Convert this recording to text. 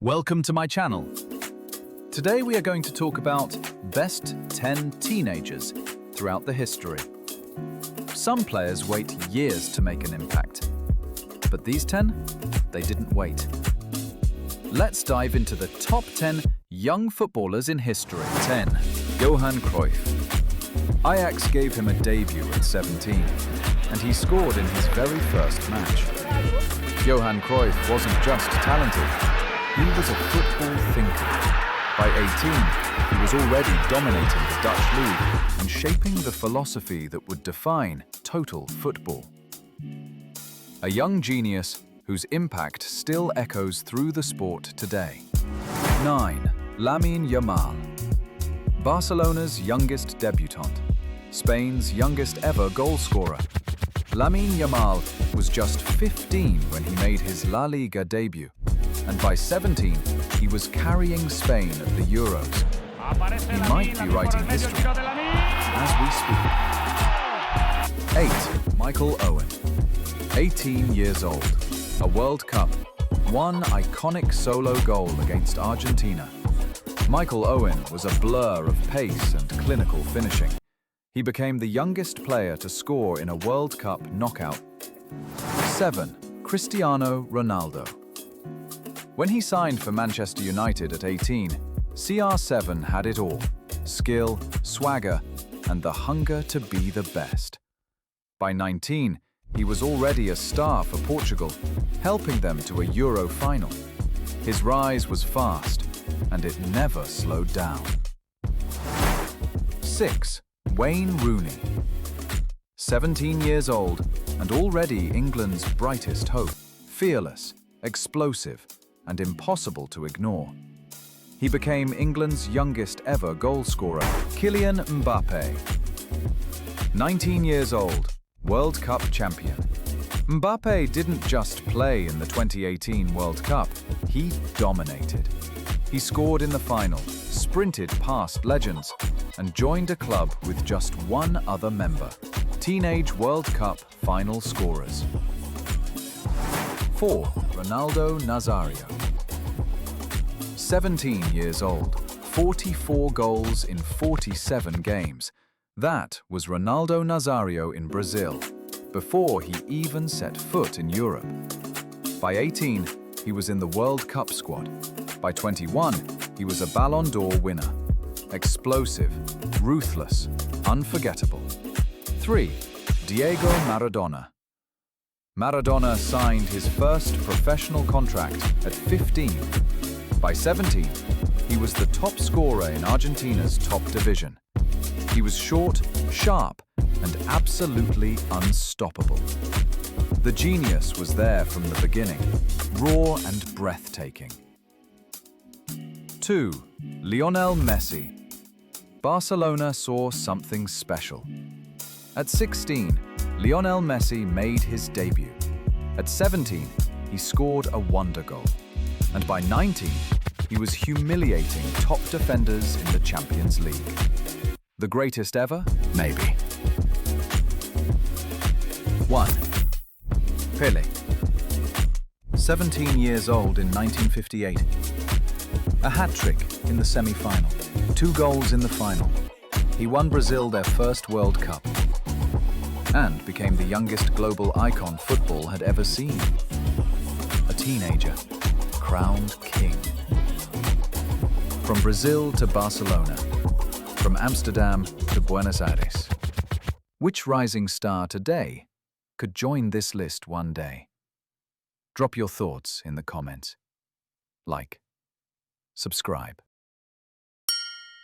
Welcome to my channel. Today we are going to talk about best 10 teenagers throughout the history. Some players wait years to make an impact, but these 10, they didn't wait. Let's dive into the top 10 young footballers in history. 10. Johan Cruyff. Ajax gave him a debut at 17, and he scored in his very first match. Johan Cruyff wasn't just talented, he was a football thinker. By 18, he was already dominating the Dutch league and shaping the philosophy that would define total football. A young genius whose impact still echoes through the sport today. 9. Lamine Yamal. Barcelona's youngest debutant, Spain's youngest ever goalscorer. Lamine Yamal was just 15 when he made his La Liga debut, and by 17, he was carrying Spain at the Euros. He might be writing history as we speak. 8. Michael Owen. 18 years old, a World Cup, one iconic solo goal against Argentina. Michael Owen was a blur of pace and clinical finishing. He became the youngest player to score in a World Cup knockout. 7. Cristiano Ronaldo. When he signed for Manchester United at 18, CR7 had it all: skill, swagger, and the hunger to be the best. By 19, he was already a star for Portugal, helping them to a Euro final. His rise was fast, and it never slowed down. 6. Wayne Rooney. 17 years old, and already England's brightest hope. Fearless, explosive, and impossible to ignore. He became England's youngest ever goalscorer, Kylian Mbappé. 19 years old, World Cup champion. Mbappé didn't just play in the 2018 World Cup, he dominated. He scored in the final, sprinted past legends, and joined a club with just one other member: Teenage World Cup final scorers. 4. Ronaldo Nazário. 17 years old, 44 goals in 47 games. That was Ronaldo Nazário in Brazil, before he even set foot in Europe. By 18, he was in the World Cup squad. By 21, he was a Ballon d'Or winner. Explosive, ruthless, unforgettable. 3. Diego Maradona. Maradona signed his first professional contract at 15. By 17, he was the top scorer in Argentina's top division. He was short, sharp, and absolutely unstoppable. The genius was there from the beginning, raw and breathtaking. 2. Lionel Messi. Barcelona saw something special. At 16, Lionel Messi made his debut. At 17, he scored a wonder goal. And by 19, he was humiliating top defenders in the Champions League. The greatest ever? Maybe. 1. Pelé. 17 years old in 1958. A hat-trick in the semi-final, 2 goals in the final. He won Brazil their first World Cup and became the youngest global icon football had ever seen. A teenager, crowned king. From Brazil to Barcelona, from Amsterdam to Buenos Aires. Which rising star today could join this list one day? Drop your thoughts in the comments. Like, subscribe.